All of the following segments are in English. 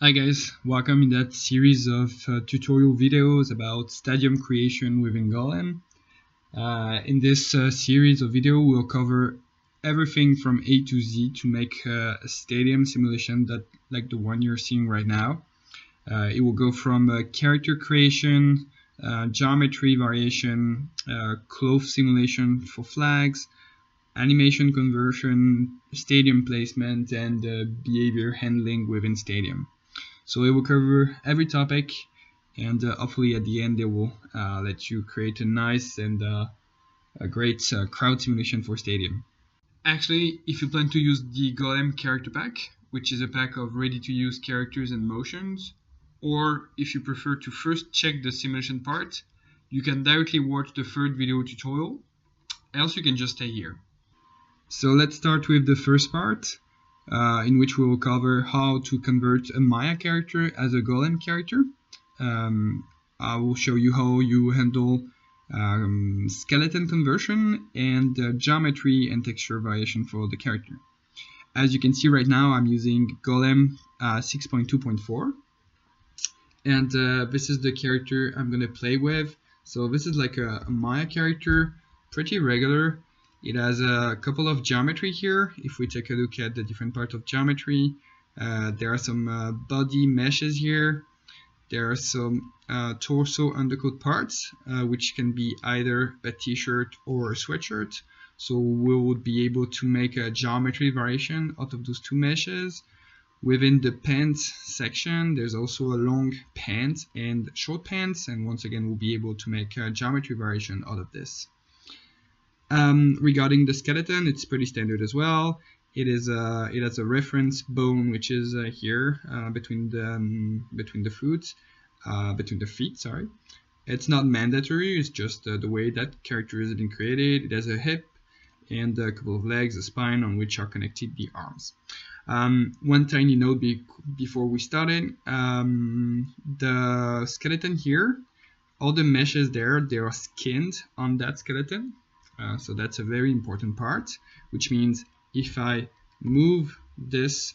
Hi guys, welcome in that series of tutorial videos about stadium creation within Gollum. In this series of video, we'll cover everything from A to Z to make a stadium simulation that, like the one you're seeing right now. It will go from character creation, geometry variation, cloth simulation for flags, animation conversion, stadium placement, and behavior handling within stadium. So it will cover every topic, and hopefully at the end they will let you create a nice and a great crowd simulation for stadium. Actually, if you plan to use the Golaem Character Pack, which is a pack of ready-to-use characters and motions, or if you prefer to first check the simulation part, you can directly watch the third video tutorial, else you can just stay here. So let's start with the first part, in which we will cover how to convert a Maya character as a Golem character. I will show you how you handle skeleton conversion and geometry and texture variation for the character. As you can see right now, I'm using Golem 6.2.4, and this is the character I'm going to play with. So this is like a Maya character, pretty regular. It has a couple of geometry here. If we take a look at the different parts of geometry, there are some body meshes here. There are some torso undercoat parts, which can be either a t-shirt or a sweatshirt. So we would be able to make a geometry variation out of those two meshes. Within the pants section, there's also a long pant and short pants, and once again we'll be able to make a geometry variation out of this. Regarding the skeleton, it's pretty standard as well. It has a reference bone, which is here between the feet. Sorry, it's not mandatory. It's just the way that character has been created. It has a hip and a couple of legs, a spine on which are connected the arms. One tiny note before we started: the skeleton here, all the meshes there, they are skinned on that skeleton. So that's a very important part, which means if I move this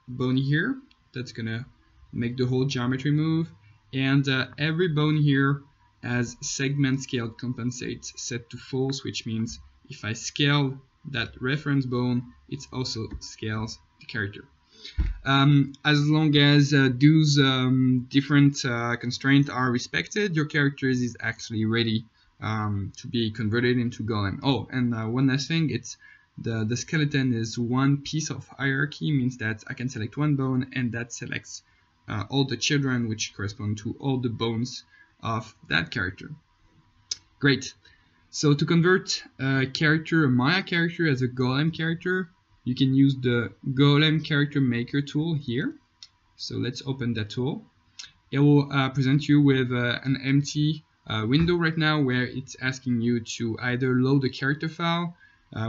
bone here, that's gonna make the whole geometry move, and every bone here has segment scaled compensate set to false, which means if I scale that reference bone, it also scales the character. As long as those different constraints are respected, your character is actually ready to be converted into Golem. Oh, and one last thing, it's the skeleton is one piece of hierarchy, means that I can select one bone and that selects all the children, which correspond to all the bones of that character. Great. So to convert a Maya character as a Golem character, you can use the Golem Character Maker tool here. So let's open that tool. It will present you with an empty window right now where it's asking you to either load the character file,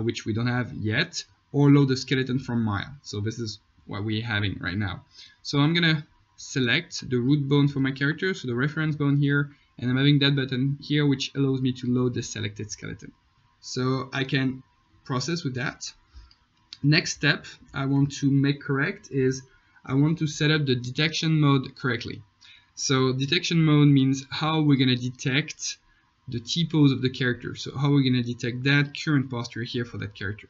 which we don't have yet, or load the skeleton from Maya. So this is what we're having right now. So I'm gonna select the root bone for my character, so the reference bone here, and I'm having that button here which allows me to load the selected skeleton. So I can process with that. Next step I want to make correct is I want to set up the detection mode correctly. So detection mode means how we're going to detect the T-pose of the character. So how we're going to detect that current posture here for that character.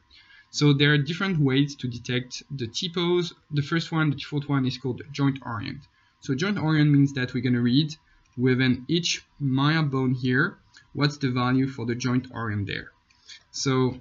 So there are different ways to detect the T-pose. The first one, the default one, is called joint orient. So joint orient means that we're going to read within each Maya bone here what's the value for the joint orient there. So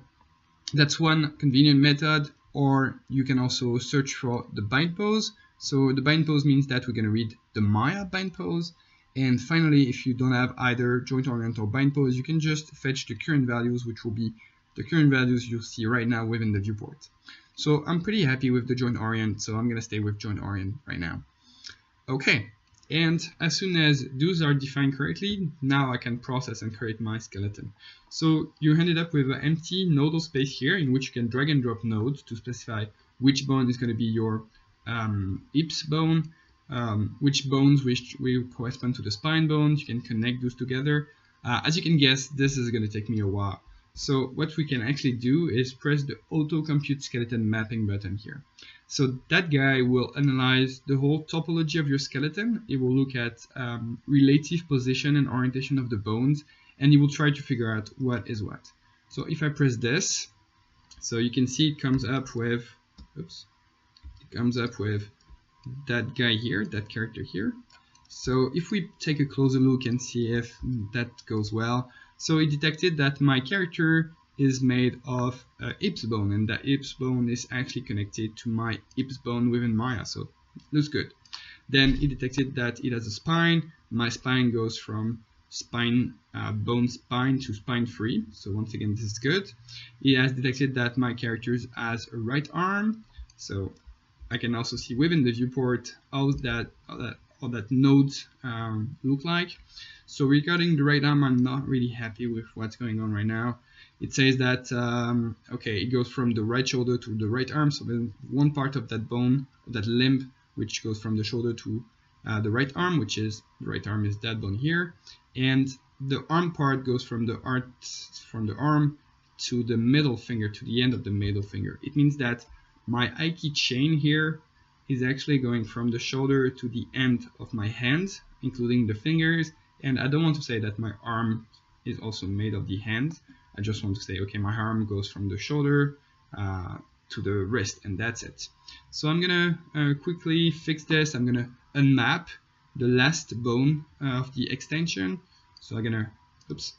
that's one convenient method, or you can also search for the bind pose. So the bind pose means that we're going to read the Maya bind pose. And finally, if you don't have either joint orient or bind pose, you can just fetch the current values, which will be the current values you see right now within the viewport. So I'm pretty happy with the joint orient, so I'm going to stay with joint orient right now. Okay, and as soon as those are defined correctly, now I can process and create my skeleton. So you ended up with an empty nodal space here in which you can drag and drop nodes to specify which bone is going to be your hips bone, which bones will correspond to the spine bones. You can connect those together. As you can guess, this is going to take me a while. So what we can actually do is press the auto compute skeleton mapping button here. So that guy will analyze the whole topology of your skeleton. It will look at relative position and orientation of the bones, and it will try to figure out what is what. So if I press this, so you can see it comes up with, oops, it comes up with that guy here, that character here. So if we take a closer look and see if that goes well, so it detected that my character is made of hips bone, and that hips bone is actually connected to my hips bone within Maya, so it looks good. Then it detected that it has a spine. My spine goes from spine, bone spine to spine free, so once again this is good. It has detected that my character has a right arm, so I can also see within the viewport how that nodes look like. So regarding the right arm, I'm not really happy with what's going on right now. It says that okay, it goes from the right shoulder to the right arm, so there's one part of that bone, that limb, which goes from the shoulder to the right arm, which is the right arm is that bone here, and the arm part goes from the arm to the middle finger, to the end of the middle finger. It means that my Aiki chain here is actually going from the shoulder to the end of my hand, including the fingers. And I don't want to say that my arm is also made of the hand. I just want to say, okay, my arm goes from the shoulder to the wrist, and that's it. So I'm gonna quickly fix this. I'm gonna unmap the last bone of the extension. So I'm gonna, oops,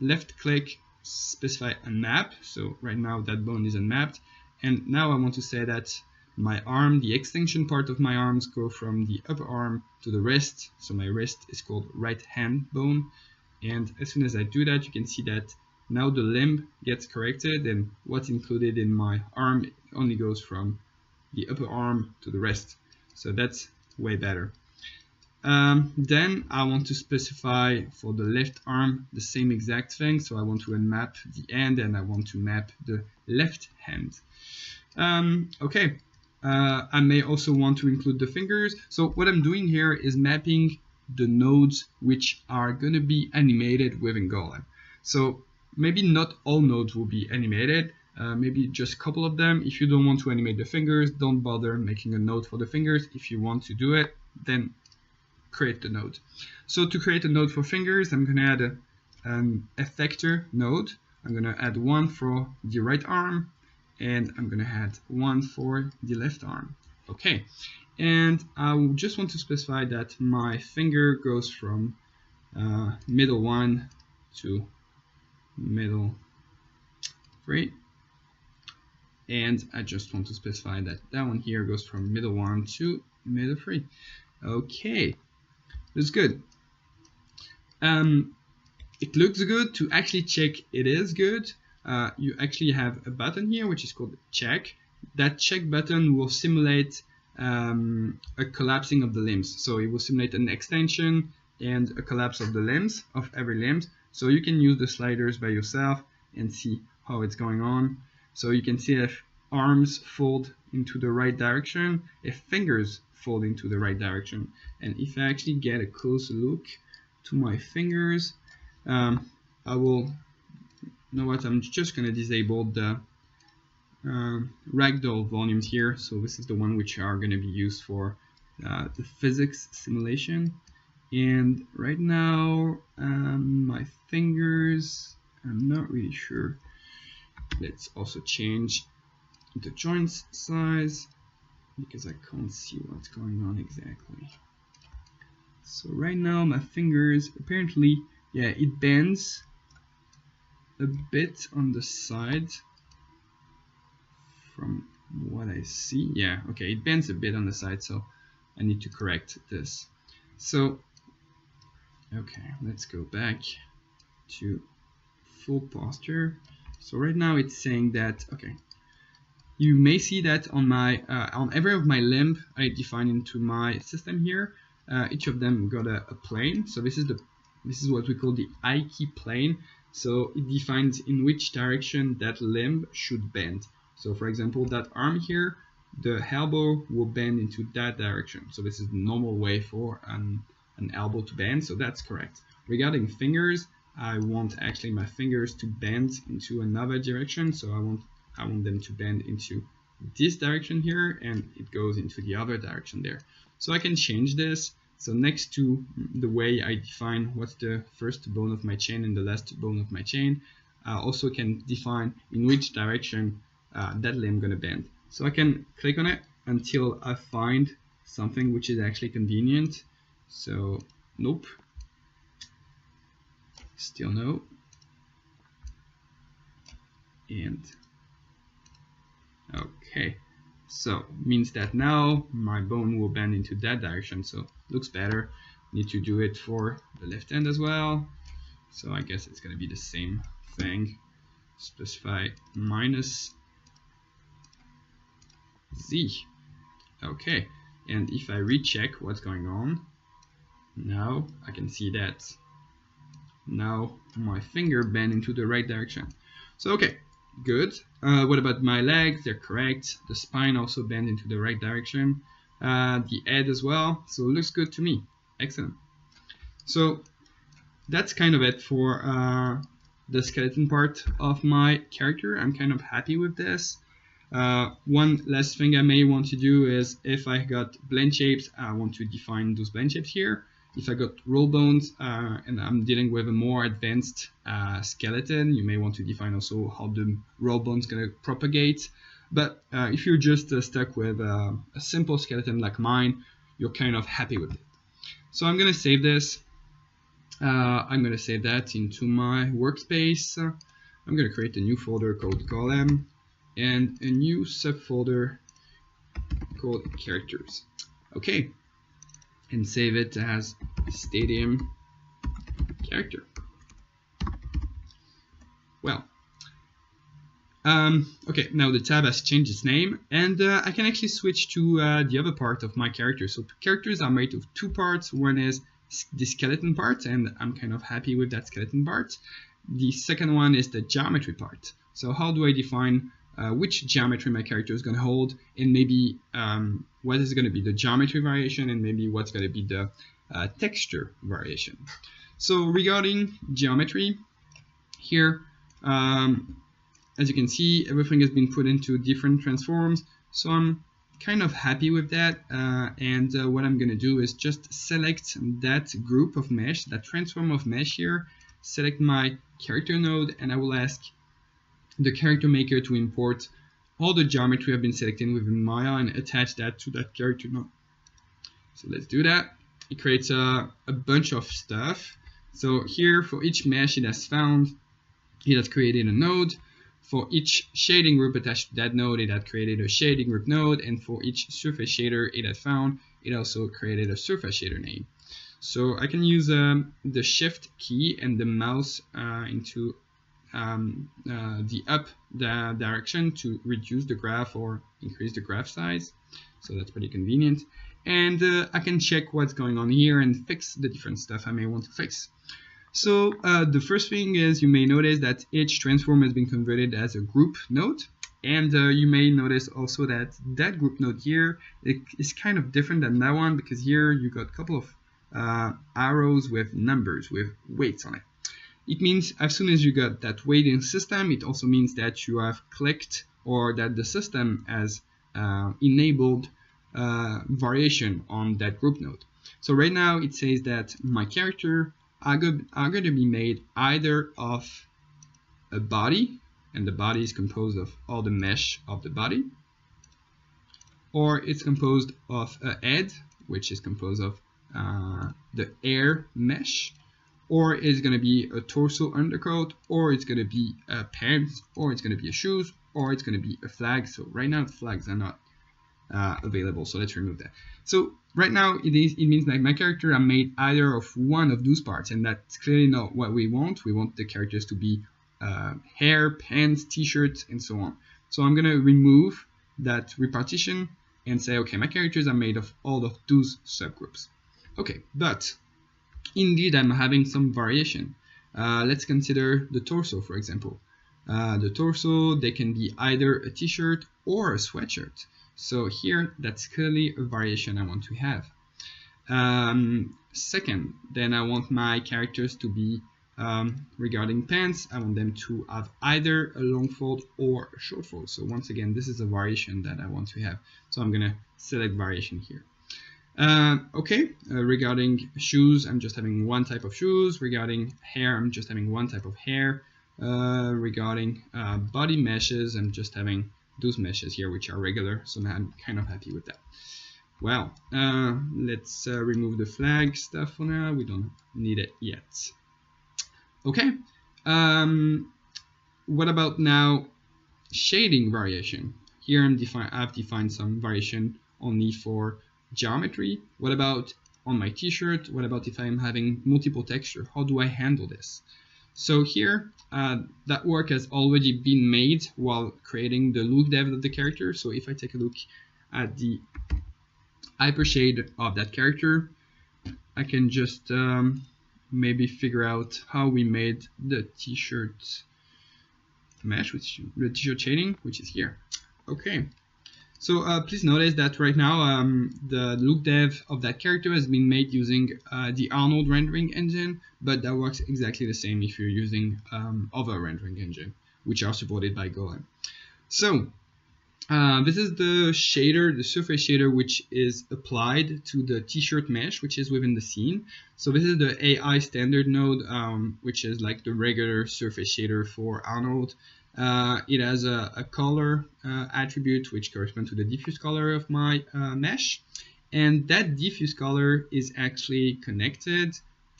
left click, specify unmap. So right now that bone is unmapped. And now I want to say that my arm, the extension part of my arms, go from the upper arm to the wrist. So my wrist is called right hand bone. And as soon as I do that, you can see that now the limb gets corrected, and what's included in my arm only goes from the upper arm to the wrist. So that's way better. Then I want to specify for the left arm the same exact thing. So I want to unmap the end, and I want to map the left hand. Okay, I may also want to include the fingers. So what I'm doing here is mapping the nodes which are going to be animated within Golem. So maybe not all nodes will be animated, maybe just a couple of them. If you don't want to animate the fingers, don't bother making a node for the fingers. If you want to do it, then create the node. So to create a node for fingers, I'm going to add an effector node. I'm going to add one for the right arm, and I'm going to add one for the left arm. Okay, and I just want to specify that my finger goes from middle 1 to middle 3, and I just want to specify that that one here goes from middle 1 to middle 3. Okay, that's good. It looks good. To actually check it is good, you actually have a button here which is called check. That check button will simulate a collapsing of the limbs. So it will simulate an extension and a collapse of the limbs, of every limb. So you can use the sliders by yourself and see how it's going on. So you can see if arms fold into the right direction, if fingers fold into the right direction. And if I actually get a closer look to my fingers, I will, you know what, I'm just going to disable the ragdoll volumes here. So this is the one which are going to be used for the physics simulation. And right now my fingers, I'm not really sure. Let's also change the joints size because I can't see what's going on exactly. So right now my fingers, apparently, yeah, it bends a bit on the side from what I see. Yeah, okay, it bends a bit on the side, so I need to correct this. So okay, let's go back to full posture. So right now it's saying that, okay, you may see that on my on every of my limb I define into my system here. Each of them got a plane. So this is what we call the Aiki plane. So it defines in which direction that limb should bend. So for example, that arm here, the elbow will bend into that direction. So this is the normal way for an elbow to bend. So that's correct. Regarding fingers, I want actually my fingers to bend into another direction. So I want them to bend into this direction here, and it goes into the other direction there. So I can change this. So next to the way I define what's the first bone of my chain and the last bone of my chain, I also can define in which direction that limb gonna bend. So I can click on it until I find something which is actually convenient. So nope, still no, and okay. So means that now my bone will bend into that direction, so looks better. Need to do it for the left hand as well. So I guess it's gonna be the same thing. Specify minus Z. Okay, and if I recheck what's going on, now I can see that now my finger bend into the right direction. So okay, good. What about my legs? They're correct. The spine also bend into the right direction. The head as well. So it looks good to me. Excellent. So that's kind of it for the skeleton part of my character. I'm kind of happy with this. One last thing I may want to do is, if I got blend shapes, I want to define those blend shapes here. If I got roll bones and I'm dealing with a more advanced skeleton, you may want to define also how the roll bones gonna propagate. But if you're just stuck with a simple skeleton like mine, you're kind of happy with it. So I'm gonna save this. I'm gonna save that into my workspace. I'm gonna create a new folder called Golem and a new subfolder called characters. Okay, and save it as stadium character. Well, okay, now the tab has changed its name, and I can actually switch to the other part of my character. So characters are made of two parts. One is the skeleton part, and I'm kind of happy with that skeleton part. The second one is the geometry part. So how do I define which geometry my character is going to hold, and maybe what is going to be the geometry variation, and maybe what's going to be the texture variation. So regarding geometry, here, as you can see, everything has been put into different transforms. So I'm kind of happy with that, and what I'm going to do is just select that group of mesh, that transform of mesh here, select my character node, and I will ask the character maker to import all the geometry I've been selecting within Maya and attach that to that character node. So let's do that. It creates a bunch of stuff. So here, for each mesh it has found, it has created a node. For each shading group attached to that node, it had created a shading group node, and for each surface shader it had found, it also created a surface shader name. So I can use the shift key and the mouse into the up direction to reduce the graph or increase the graph size. So that's pretty convenient. And I can check what's going on here and fix the different stuff I may want to fix. So the first thing is, you may notice that each transform has been converted as a group node. And you may notice also that that group node here is kind of different than that one, because here you got a couple of arrows with numbers, with weights on it. It means as soon as you got that weighting system, it also means that you have clicked, or that the system has enabled variation on that group node. So right now it says that my character are going to be made either of a body, and the body is composed of all the mesh of the body, or it's composed of a head, which is composed of the air mesh, or it's going to be a torso undercoat, or it's going to be pants, or it's going to be a shoes, or it's going to be a flag. So right now the flags are not available, so let's remove that. So right now it means that my character are made either of one of those parts, and that's clearly not what we want. We want the characters to be hair, pants, t-shirts, and so on. So I'm going to remove that repartition and say, okay, my characters are made of all of those subgroups. Okay, but indeed I'm having some variation. Let's consider the torso, for example. The torso, they can be either a t-shirt or a sweatshirt. So here, that's clearly a variation I want to have. Second, then I want my characters to be Regarding pants, I want them to have either a long fold or a short fold. So once again, this is a variation that I want to have. So I'm gonna select variation here. Regarding shoes, I'm just having one type of shoes. Regarding hair, I'm just having one type of hair. Regarding body meshes, I'm just having those meshes here, which are regular. So now I'm kind of happy with that. Well, let's remove the flag stuff for now. We don't need it yet. Okay. What about now shading variation? Here I've defined some variation only for geometry. What about on my t-shirt? What about if I'm having multiple texture? How do I handle this? So here, that work has already been made while creating the look dev of the character. So if I take a look at the hypershade of that character, I can just maybe figure out how we made the t-shirt mesh, which the t-shirt shading, which is here. Okay. So please notice that right now the look dev of that character has been made using the Arnold rendering engine, but that works exactly the same if you're using other rendering engine, which are supported by Golem. So this is the shader, the surface shader, which is applied to the t-shirt mesh, which is within the scene. So this is the AI standard node, which is like the regular surface shader for Arnold. It has a color attribute which corresponds to the diffuse color of my mesh, and that diffuse color is actually connected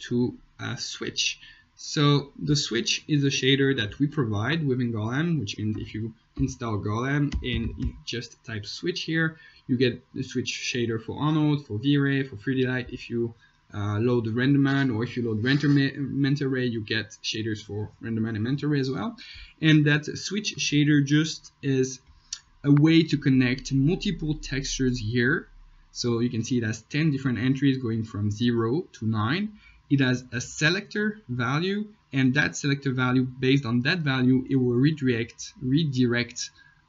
to a switch. So the switch is a shader that we provide within Golem, which means if you install Golem and you just type switch here, you get the switch shader for Arnold, for V-Ray, for 3D Light. If you load RenderMan, or if you load Mentor Ray, you get shaders for RenderMan and Mentor Ray as well. And that switch shader just is a way to connect multiple textures here. So you can see it has 10 different entries going from 0 to 9. It has a selector value, and that selector value, based on that value, it will redirect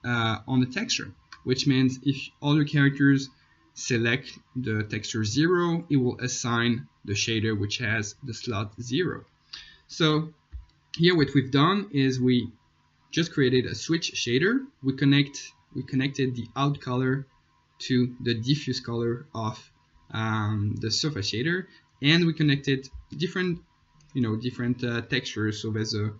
on the texture, which means if all your characters select the texture 0, it will assign the shader which has the slot 0. So here what we've done is we just created a switch shader. We connected the out color to the diffuse color of the surface shader, and we connected different textures. So there's a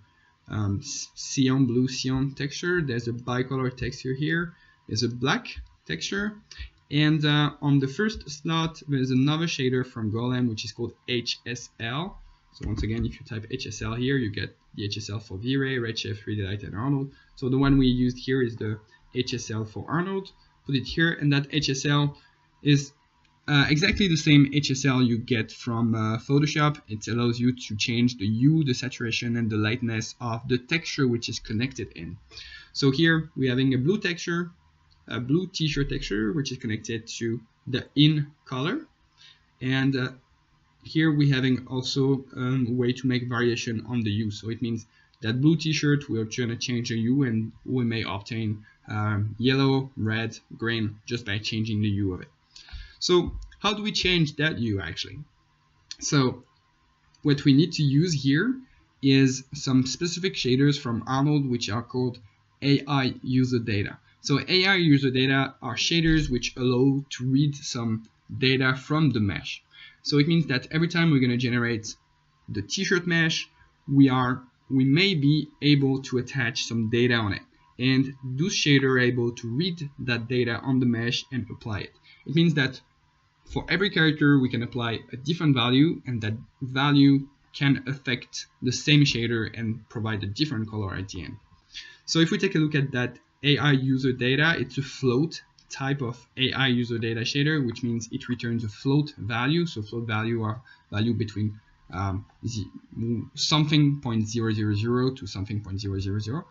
cyan, blue cyan texture, there's a bicolor texture here, there's a black texture, and on the first slot there's another shader from Golem which is called HSL. So once again, if you type HSL here, you get the HSL for V-Ray, Redshift, 3D Light, and Arnold. So the one we used here is the HSL for Arnold. Put it here, and that HSL is exactly the same HSL you get from Photoshop. It allows you to change the hue, the saturation, and the lightness of the texture which is connected in. So here we're having a blue texture, a blue t-shirt texture, which is connected to the in color. And here we're having also a way to make variation on the hue. So it means that blue t-shirt, we're going to change the hue, and we may obtain yellow, red, green just by changing the hue of it. So how do we change that hue actually? So what we need to use here is some specific shaders from Arnold which are called AI user data. So AI user data are shaders which allow to read some data from the mesh. So it means that every time we're going to generate the t-shirt mesh, we may be able to attach some data on it. And those shaders are able to read that data on the mesh and apply it. It means that for every character, we can apply a different value, and that value can affect the same shader and provide a different color at the end. So if we take a look at that AI user data, it's a float type of AI user data shader, which means it returns a float value. So float value are value between something 0.000 to something 0.000.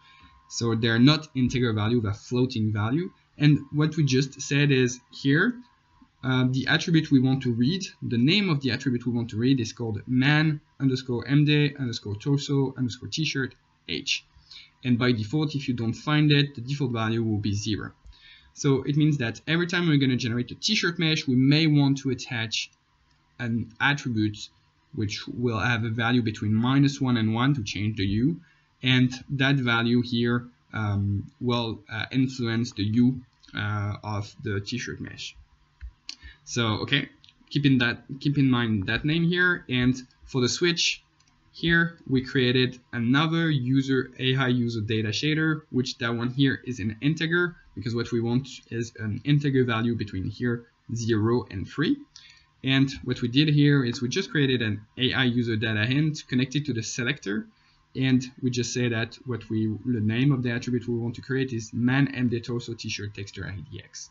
So they're not integer value, they're floating value. And what we just said is here, the attribute we want to read, the name of the attribute we want to read is called man_md_torso_t-shirt h. And by default, if you don't find it, the default value will be 0. So it means that every time we're going to generate a t-shirt mesh, we may want to attach an attribute which will have a value between -1 and 1 to change the hue, and that value here will influence the hue of the t-shirt mesh. So okay, keep in mind that name here. And for the switch here, we created another AI user data shader, which that one here is an integer, because what we want is an integer value between here 0 and 3. And what we did here is we just created an AI user data hint connected to the selector, and we just say that the name of the attribute we want to create is man MD torso t-shirt texture IDX.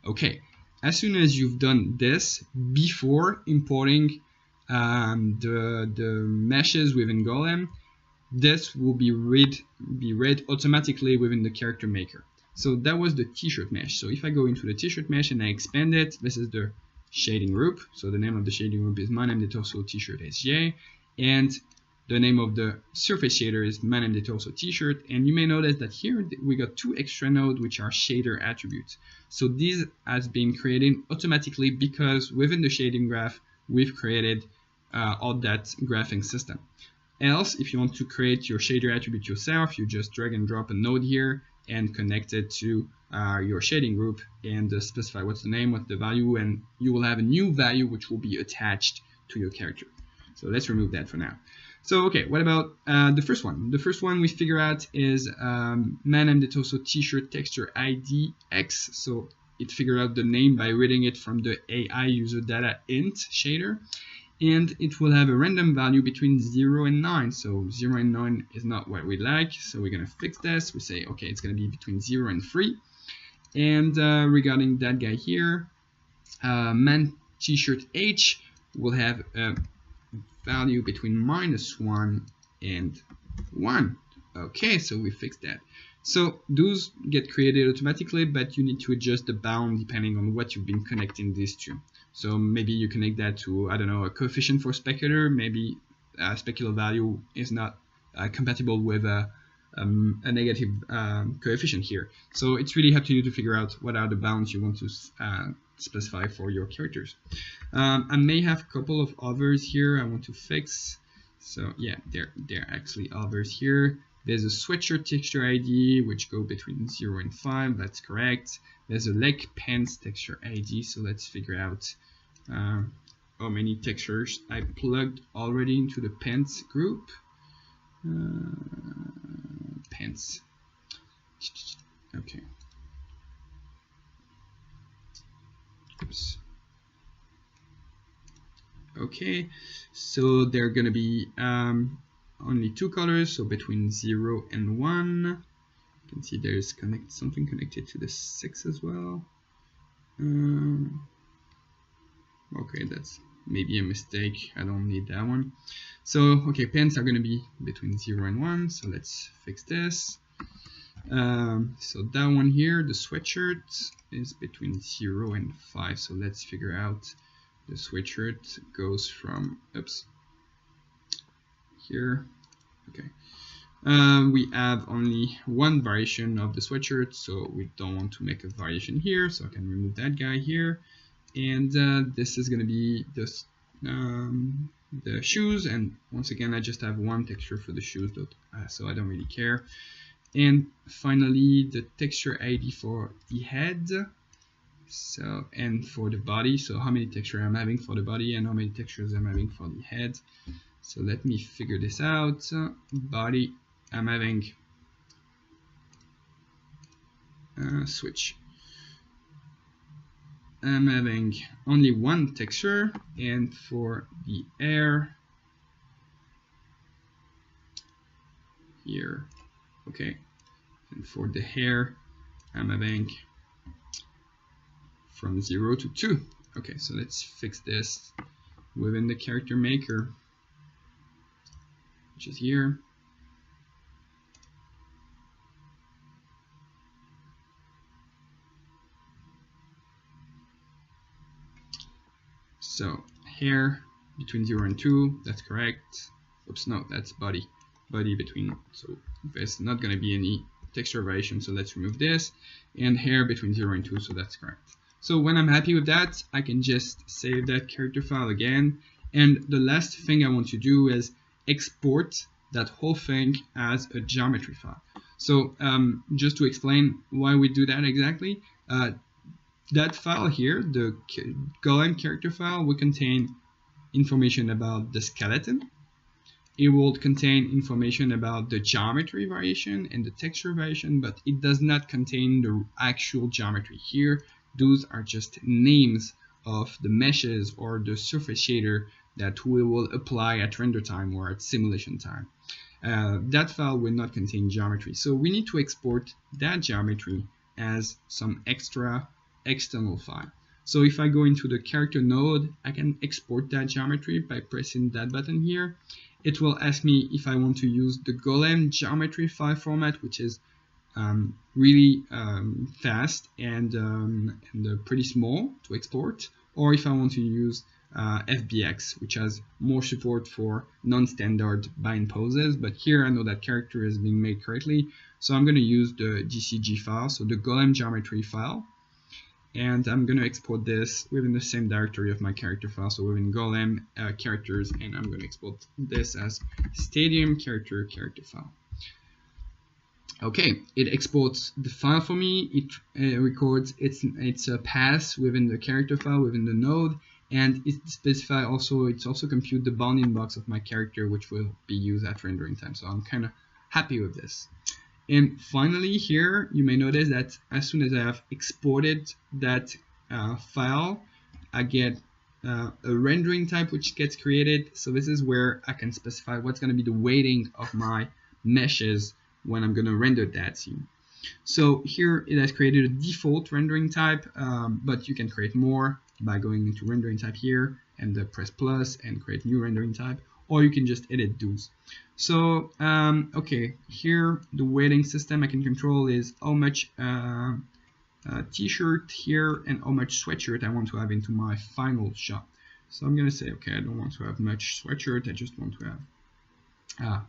Okay, as soon as you've done this, before importing the meshes within Golem, this will be read automatically within the character maker. So that was the t-shirt mesh. So if I go into the t-shirt mesh and I expand it, this is the shading group. So the name of the shading group is man MD torso t-shirt SJ, and the name of the surface shader is man MD torso t-shirt. And you may notice that here we got 2 extra nodes which are shader attributes. So these has been created automatically because within the shading graph we've created all that graphing system. Else, if you want to create your shader attribute yourself, you just drag and drop a node here and connect it to your shading group and specify what's the name, what's the value, and you will have a new value which will be attached to your character. So let's remove that for now. So okay, what about the first one? The first one we figure out is man MD torso t-shirt texture ID X. So it figured out the name by reading it from the AI user data int shader, and it will have a random value between 0 and 9. So 0 and 9 is not what we like, so we're gonna fix this. We say okay, it's gonna be between 0 and 3. And regarding that guy here, man t-shirt H will have a value between -1 and 1. Okay, so we fixed that. So those get created automatically, but you need to adjust the bound depending on what you've been connecting these to. So maybe you connect that to, I don't know, a coefficient for specular. Maybe a specular value is not compatible with a negative coefficient here. So it's really up to you to figure out what are the bounds you want to specify for your characters. I may have a couple of others here I want to fix. So yeah, there are actually others here. There's a sweatshirt texture ID which go between 0 and 5. That's correct. There's a leg pants texture ID. So let's figure out how many textures I plugged already into the pants group. Pants. Okay. Oops. Okay, so there are gonna be only 2 colors, so between 0 and 1. You can see there's something connected to the 6 as well. Okay, that's maybe a mistake. I don't need that one. So okay, pants are gonna be between 0 and 1. So let's fix this. So that one here, the sweatshirt, is between 0 and 5. So let's figure out the sweatshirt goes from, oops, here. Okay. We have only one variation of the sweatshirt, so we don't want to make a variation here. So I can remove that guy here. And this is going to be this, the shoes. And once again, I just have one texture for the shoes, so I don't really care. And finally, the texture ID for the head. So, and for the body, so how many textures I'm having for the body and how many textures I'm having for the head. So let me figure this out. Body, I'm having switch. I'm having only one texture, and for the air here, okay, and for the hair, I'm having from 0 to 2. Okay, so let's fix this within the character maker, which is here. So hair between 0 and 2, that's correct. Oops, no, that's body. Body between, so there's not going to be any texture variation, so let's remove this. And hair between 0 and 2, so that's correct. So when I'm happy with that, I can just save that character file again, And the last thing I want to do is export that whole thing as a geometry file. So just to explain why we do that exactly, that file here, the Golaem character file, will contain information about the skeleton. It will contain information about the geometry variation and the texture variation, but it does not contain the actual geometry here. Those are just names of the meshes or the surface shader that we will apply at render time or at simulation time. That file will not contain geometry, so we need to export that geometry as some extra external file. So if I go into the character node, I can export that geometry by pressing that button here. It will ask me if I want to use the Golaem geometry file format, which is really fast and pretty small to export, or if I want to use FBX, which has more support for non-standard bind poses. But here I know that character is being made correctly, so I'm going to use the GCG file, so the Golaem geometry file. And I'm going to export this within the same directory of my character file, so within Golaem characters, and I'm going to export this as stadium character file. Okay, it exports the file for me. It records its path within the character file within the node, and it specifies also compute the bounding box of my character, which will be used at rendering time. So I'm kind of happy with this. And finally, here you may notice that as soon as I have exported that file, I get a rendering type which gets created. So this is where I can specify what's going to be the weighting of my meshes when I'm going to render that scene. So here it has created a default rendering type, but you can create more by going into rendering type here and press plus and create new rendering type, or you can just edit those. So okay, here the weighting system I can control is how much t-shirt here and how much sweatshirt I want to have into my final shot. So I'm gonna say, okay, I don't want to have much sweatshirt, I just want to have a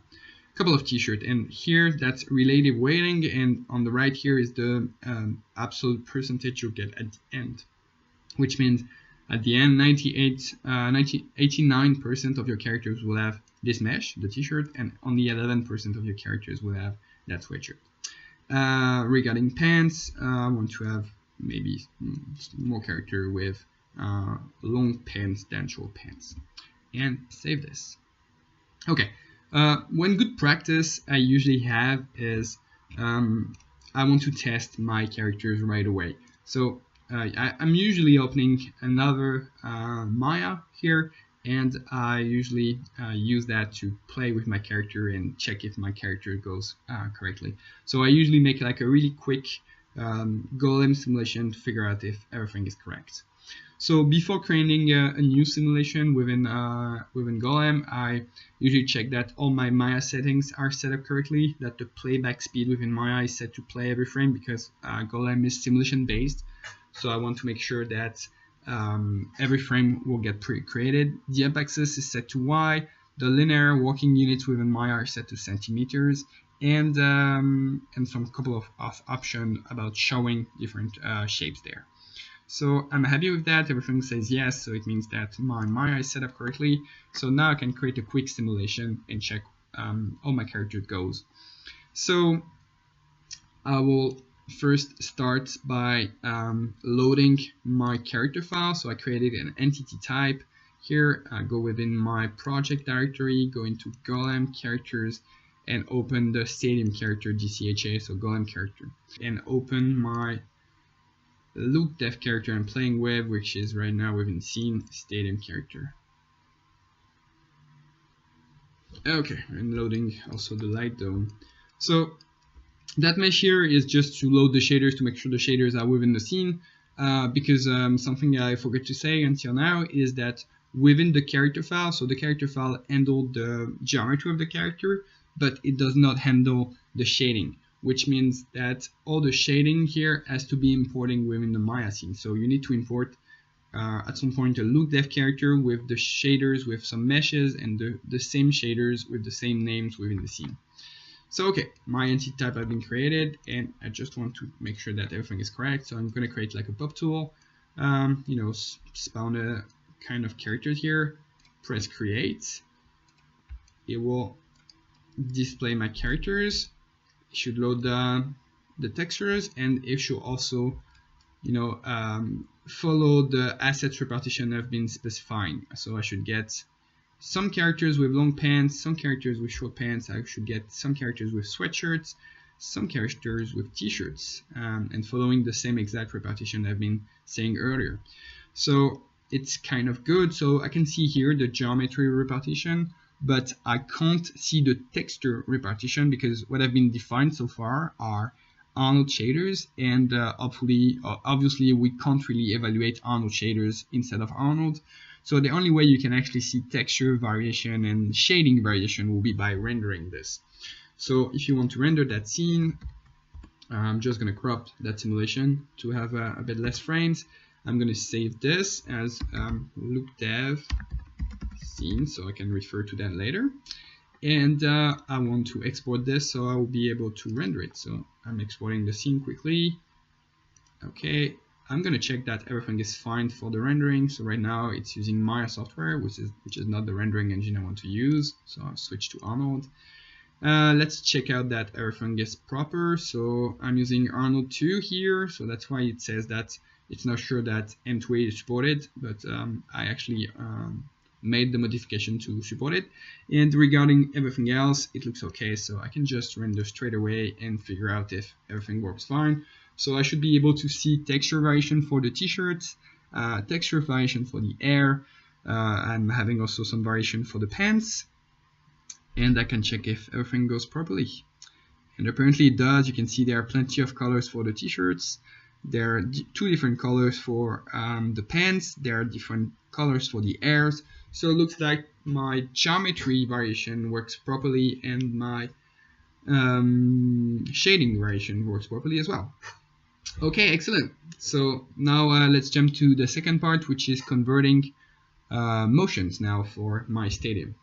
couple of t-shirt, and here that's relative weighting, and on the right here is the absolute percentage you get at the end, which means at the end 89% of your characters will have this mesh, the t-shirt, and only 11% of your characters will have that sweatshirt. Regarding pants, I want to have maybe more character with long pants than short pants, and save this. Okay, one good practice I usually have is I want to test my characters right away. So I'm usually opening another Maya here, and I usually use that to play with my character and check if my character goes correctly. So I usually make like a really quick Golem simulation to figure out if everything is correct. So before creating a new simulation within Golem, I usually check that all my Maya settings are set up correctly, that the playback speed within Maya is set to play every frame, because Golem is simulation based. So I want to make sure that every frame will get pre-created. The up axis is set to Y. The linear working units within Maya are set to centimeters, and some couple of options about showing different shapes there. So I'm happy with that. Everything says yes, so it means that my Maya is set up correctly. So now I can create a quick simulation and check how my character goes. So I will first start by loading my character file. So I created an entity type. Here I go within my project directory, go into Golem characters, and open the stadium character GCHA, so Golem character, and open my loop dev character I'm playing with, which is right now within scene stadium character. Okay, and loading also the light dome. So that mesh here is just to load the shaders to make sure the shaders are within the scene, because something I forgot to say until now is that within the character file, so the character file handles the geometry of the character, but it does not handle the shading, which means that all the shading here has to be importing within the Maya scene. So you need to import at some point a loop dev character with the shaders with some meshes and the same shaders with the same names within the scene. So okay, my entity type has been created, and I just want to make sure that everything is correct. So I'm going to create like a pop tool, spawn a kind of characters here, press create, it will display my characters. It should load the textures, and it should also, you know, follow the assets repartition I've been specifying. So I should get some characters with long pants, some characters with short pants. I should get some characters with sweatshirts, some characters with t-shirts, and following the same exact repartition I've been saying earlier. So it's kind of good. So I can see here the geometry repartition, but I can't see the texture repartition because what I've been defined so far are Arnold shaders, and obviously we can't really evaluate Arnold shaders instead of Arnold. So the only way you can actually see texture variation and shading variation will be by rendering this. So if you want to render that scene, I'm just going to crop that simulation to have a bit less frames. I'm going to save this as loop dev scene, so I can refer to that later. And I want to export this so I will be able to render it. So I'm exporting the scene quickly. Okay, I'm going to check that everything is fine for the rendering. So right now it's using Maya software, which is not the rendering engine I want to use. So I'll switch to Arnold. Let's check out that everything is proper. So I'm using Arnold 2 here, so that's why it says that it's not sure that M2A is supported, but I actually made the modification to support it. And regarding everything else, it looks okay, so I can just render straight away and figure out if everything works fine. So I should be able to see texture variation for the t-shirts, texture variation for the hair. I'm having also some variation for the pants, and I can check if everything goes properly. And apparently it does. You can see there are plenty of colors for the t-shirts. There are two different colors for the pants. There are different colors for the hairs. So it looks like my geometry variation works properly, and my shading variation works properly as well. Okay, excellent. So now let's jump to the second part, which is converting motions now for my stadium.